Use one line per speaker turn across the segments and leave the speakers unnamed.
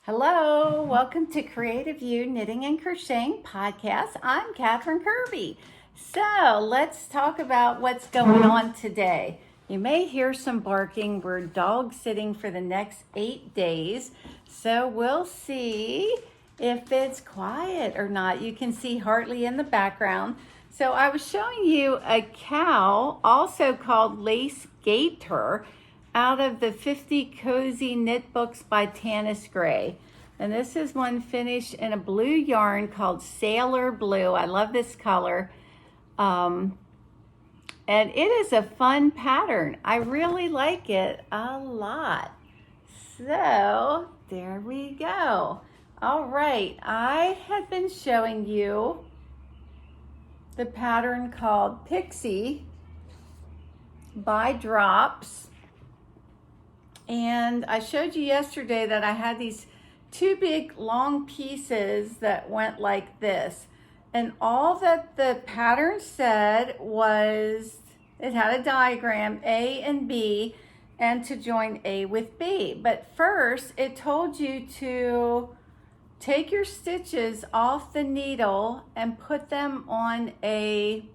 Hello, welcome to Creative You Knitting and Crocheting Podcast. I'm Catherine Kirby. So let's talk about what's going on today. You may hear some barking. We're dog sitting for the next 8 days. So we'll see if it's quiet or not. You can see Hartley in the background. So I was showing you a cow, also called Lace Gaiter, out of the 50 Cozy Knit Books by Tania Gray. And this is one finished in a blue yarn called Sailor Blue. I love this color. And it is a fun pattern. I really like it a lot. So there we go. All right, I had been showing you the pattern called Pixie by Drops. And I showed you yesterday that I had these two big long pieces that went like this. And all that the pattern said was it had a diagram, A and B, and to join A with B. But first, it told you to take your stitches off the needle and put them on a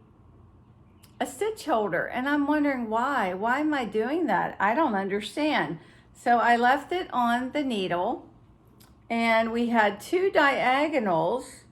stitch holder. And I'm wondering why am I doing that? I don't understand. So I left it on the needle and we had two diagonals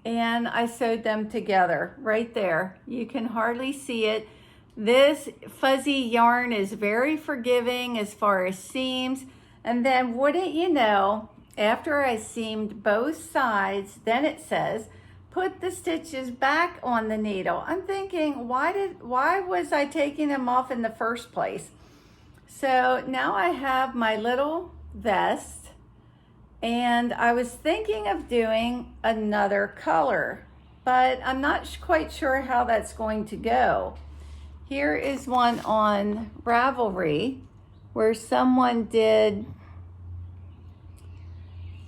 and I sewed them together right there. You can hardly see it. This fuzzy yarn is very forgiving as far as seams. And then wouldn't you know, after I seamed both sides, then it says, put the stitches back on the needle. I'm thinking, why was I taking them off in the first place? So now I have my little vest and I was thinking of doing another color, but I'm not quite sure how that's going to go. Here is one on Ravelry where someone did,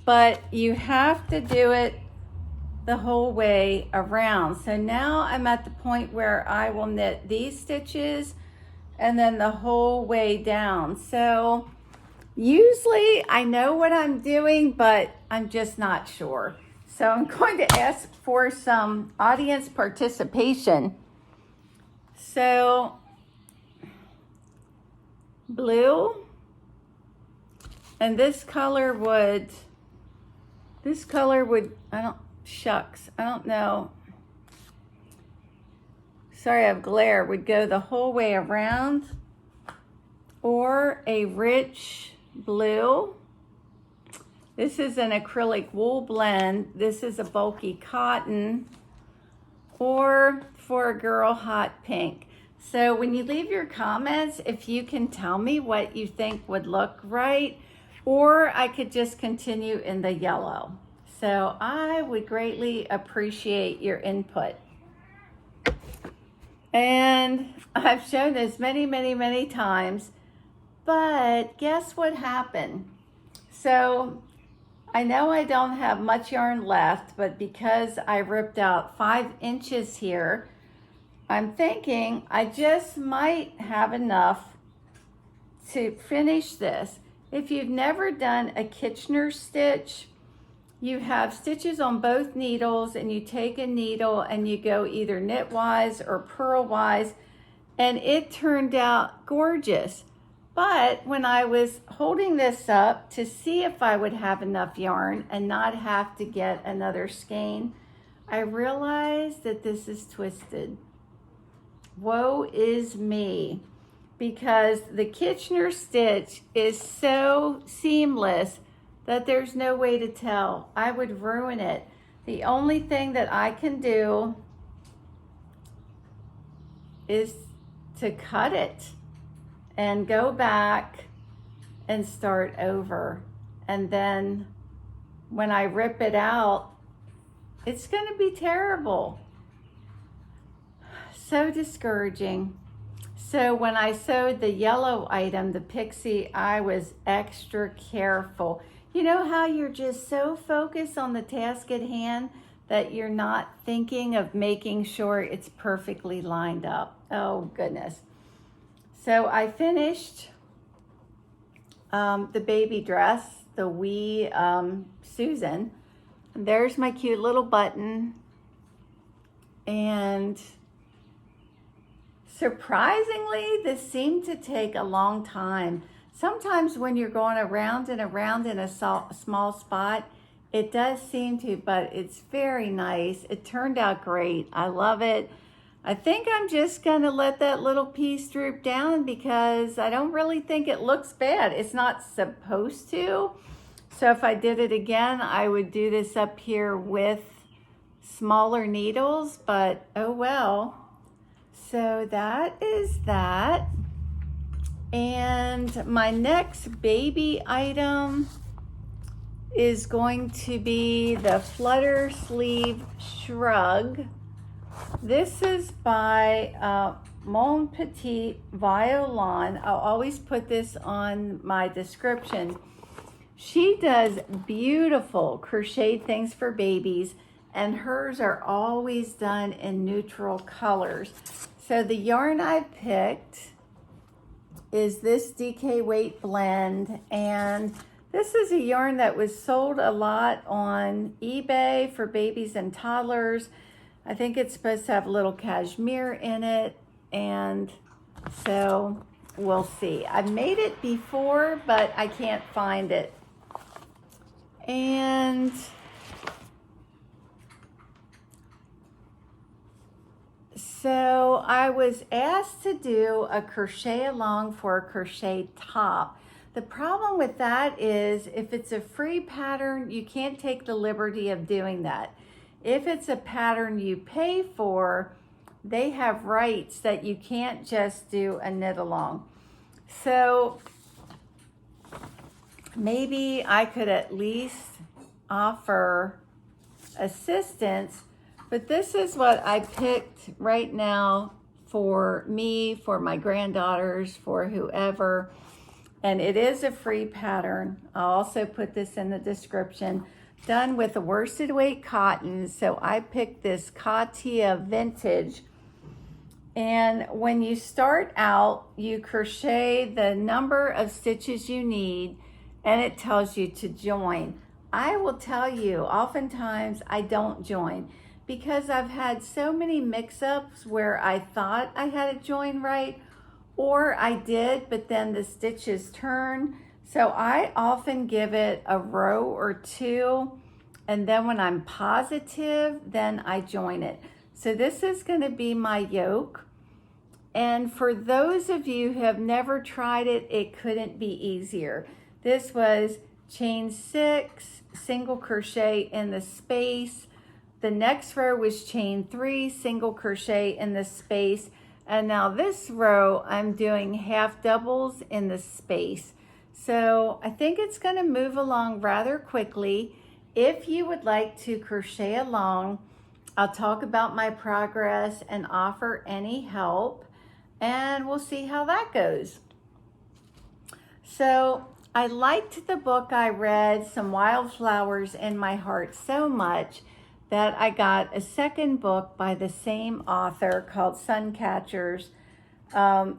but you have to do it the whole way around. So now I'm at the point where I will knit these stitches and then the whole way down. So usually I know what I'm doing, but I'm just not sure. So I'm going to ask for some audience participation. So blue, and this color would, shucks, I don't know. Sorry, I have glare. Would go the whole way around, or a rich blue. This is an acrylic wool blend. This is a bulky cotton, or for a girl, hot pink. So when you leave your comments, if you can tell me what you think would look right, or I could just continue in the yellow. So I would greatly appreciate your input. And I've shown this many times, but guess what happened? So I know I don't have much yarn left, but because I ripped out 5 inches here, I'm thinking I just might have enough to finish this. If you've never done a Kitchener stitch, you have stitches on both needles and you take a needle and you go either knitwise or purlwise, and it turned out gorgeous. But when I was holding this up to see if I would have enough yarn and not have to get another skein, I realized that this is twisted. Woe is me, because the Kitchener stitch is so seamless that there's no way to tell. I would ruin it. The only thing that I can do is to cut it and go back and start over. And then when I rip it out, it's gonna be terrible. So discouraging. So when I sewed the yellow item, the Pixie, I was extra careful. You know how you're just so focused on the task at hand that you're not thinking of making sure it's perfectly lined up. Oh goodness. So I finished the baby dress the wee Susan. And there's my cute little button. And surprisingly, this seemed to take a long time. Sometimes when you're going around and around in a small spot, it does seem to, but it's very nice. It turned out great. I love it. I think I'm just gonna let that little piece droop down because I don't really think it looks bad. It's not supposed to. So if I did it again, I would do this up here with smaller needles, but oh well. So that is that. And my next baby item is going to be the Flutter Sleeve Shrug. This is by Mon Petit Violon. I'll always put this on my description. She does beautiful crochet things for babies, and hers are always done in neutral colors. So the yarn I picked is this DK Weight Blend, and this is a yarn that was sold a lot on eBay for babies and toddlers. I think it's supposed to have a little cashmere in it, and so we'll see. I've made it before, but I can't find it. And so I was asked to do a crochet along for a crochet top. The problem with that is if it's a free pattern, you can't take the liberty of doing that. If it's a pattern you pay for, they have rights that you can't just do a knit along. So maybe I could at least offer assistance, but this is what I picked right now for me, for my granddaughters, for whoever. And it is a free pattern. I'll also put this in the description. Done with a worsted weight cotton. So I picked this Katia Vintage. And when you start out, you crochet the number of stitches you need, and it tells you to join. I will tell you, oftentimes I don't join because I've had so many mix-ups where I thought I had it joined right, or I did, but then the stitches turn. So I often give it a row or two, and then when I'm positive, then I join it. So this is going to be my yoke. And for those of you who have never tried it, it couldn't be easier. This was chain 6, single crochet in the space. The next row was chain 3, single crochet in the space. And now this row, I'm doing half doubles in the space. So I think it's going to move along rather quickly. If you would like to crochet along, I'll talk about my progress and offer any help, and we'll see how that goes. So I liked the book I read, Some Wildflowers in My Heart, so much that I got a second book by the same author called Suncatchers.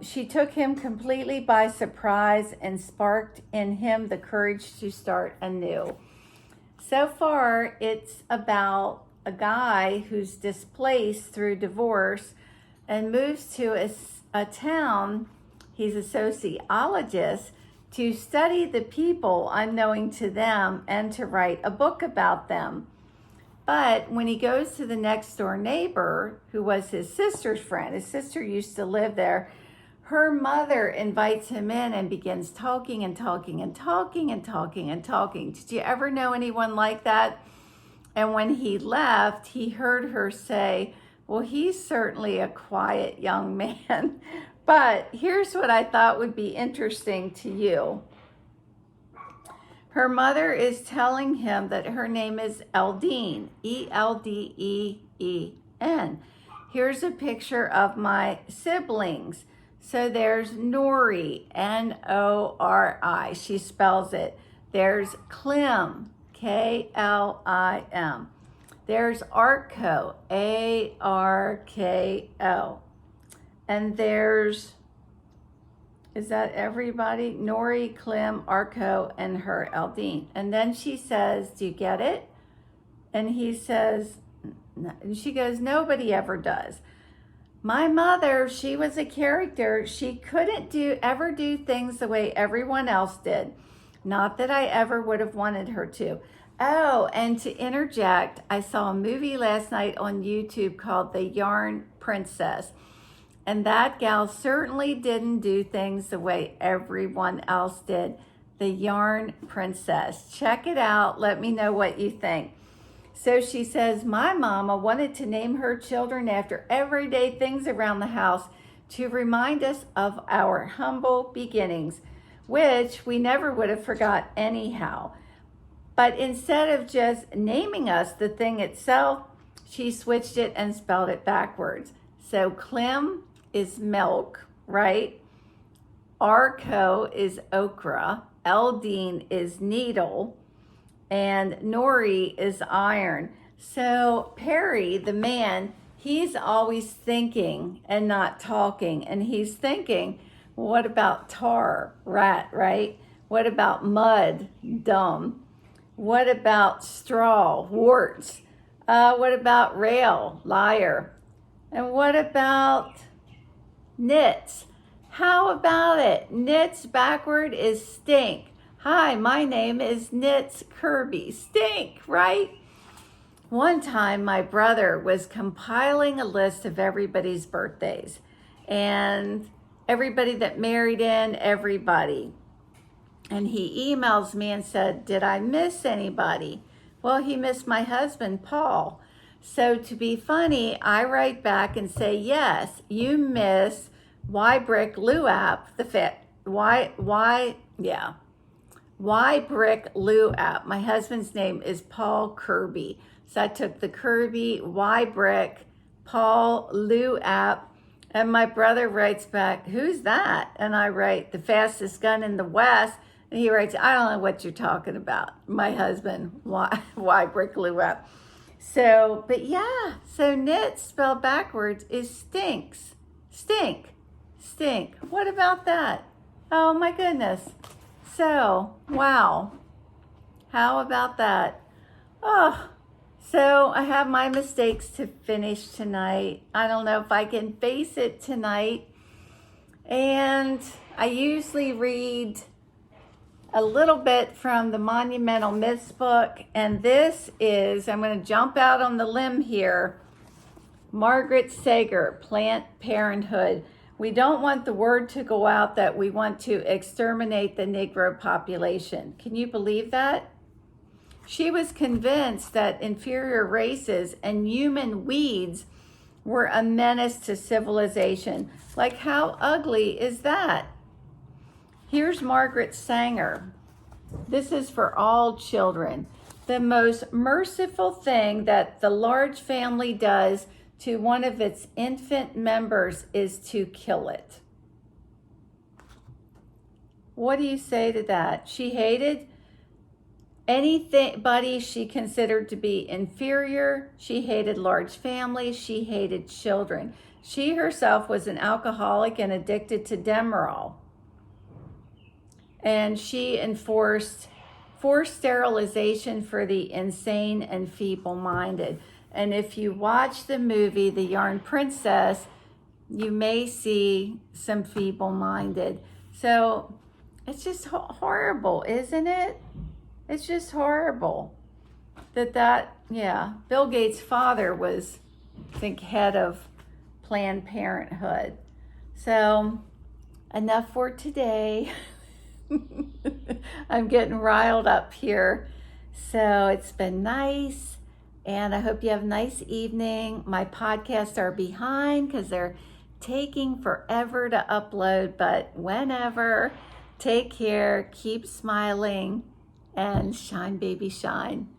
She took him completely by surprise and sparked in him the courage to start anew. So far, it's about a guy who's displaced through divorce and moves to a town. He's a sociologist to study the people unknowing to them and to write a book about them. But when he goes to the next door neighbor, who was his sister's friend, his sister used to live there, her mother invites him in and begins talking and talking and talking and talking and talking. Did you ever know anyone like that? And when he left, he heard her say, well, he's certainly a quiet young man. But here's what I thought would be interesting to you. Her mother is telling him that her name is Eldeen, E-L-D-E-E-N. Here's a picture of my siblings. So there's Nori, N-O-R-I, she spells it. There's Klim, K-L-I-M. There's Arko, A-R-K-O. And there's Is that everybody? Nori, Clem, Arco, and her Aldine. And then she says, do you get it? And he says, and she goes, nobody ever does. My mother, she was a character. She couldn't ever do things the way everyone else did. Not that I ever would have wanted her to. Oh, and to interject, I saw a movie last night on YouTube called The Yarn Princess. And that gal certainly didn't do things the way everyone else did. The Yarn Princess. Check it out. Let me know what you think. So she says, my mama wanted to name her children after everyday things around the house to remind us of our humble beginnings, which we never would have forgot anyhow. But instead of just naming us the thing itself, she switched it and spelled it backwards. So Clem is milk, right? Arco is okra. Eldine is needle. And Nori is iron. So Perry, the man, he's always thinking and not talking. And he's thinking, what about tar, rat, right? What about mud, dumb? What about straw, warts? What about rail, liar? And what about knits? How about it? Knits backward is stink. Hi, my name is Knits Kirby. Stink, right? One time my brother was compiling a list of everybody's birthdays and everybody that married in, everybody. And he emails me and said, did I miss anybody? Well, he missed my husband, Paul. So to be funny, I write back and say, yes, you miss Y Brick Luap, Y Brick Luap. My husband's name is Paul Kirby. So I took the Kirby, Y Brick, Paul Luap, and my brother writes back, who's that? And I write, the fastest gun in the West. And he writes, I don't know what you're talking about. My husband, Y Brick Luap. So, but yeah, so knit spelled backwards is stinks. Stink. Stink. What about that? Oh my goodness. So, wow. How about that? Oh, so I have my mistakes to finish tonight. I don't know if I can face it tonight. And I usually read a little bit from the Monumental Myths book. And this is, I'm going to jump out on the limb here, Margaret Sager, Planned Parenthood. We don't want the word to go out that we want to exterminate the Negro population. Can you believe that? She was convinced that inferior races and human weeds were a menace to civilization. Like, how ugly is that? Here's Margaret Sanger. This is for all children. The most merciful thing that the large family does to one of its infant members is to kill it. What do you say to that? She hated anybody she considered to be inferior. She hated large families. She hated children. She herself was an alcoholic and addicted to Demerol. And she enforced forced sterilization for the insane and feeble-minded. And if you watch the movie, The Yarn Princess, you may see some feeble-minded. So it's just horrible, isn't it? It's just horrible that, yeah. Bill Gates' father was, I think, head of Planned Parenthood. So enough for today. I'm getting riled up here. So it's been nice. And I hope you have a nice evening. My podcasts are behind because they're taking forever to upload, but whenever, take care, keep smiling, and shine, baby, shine.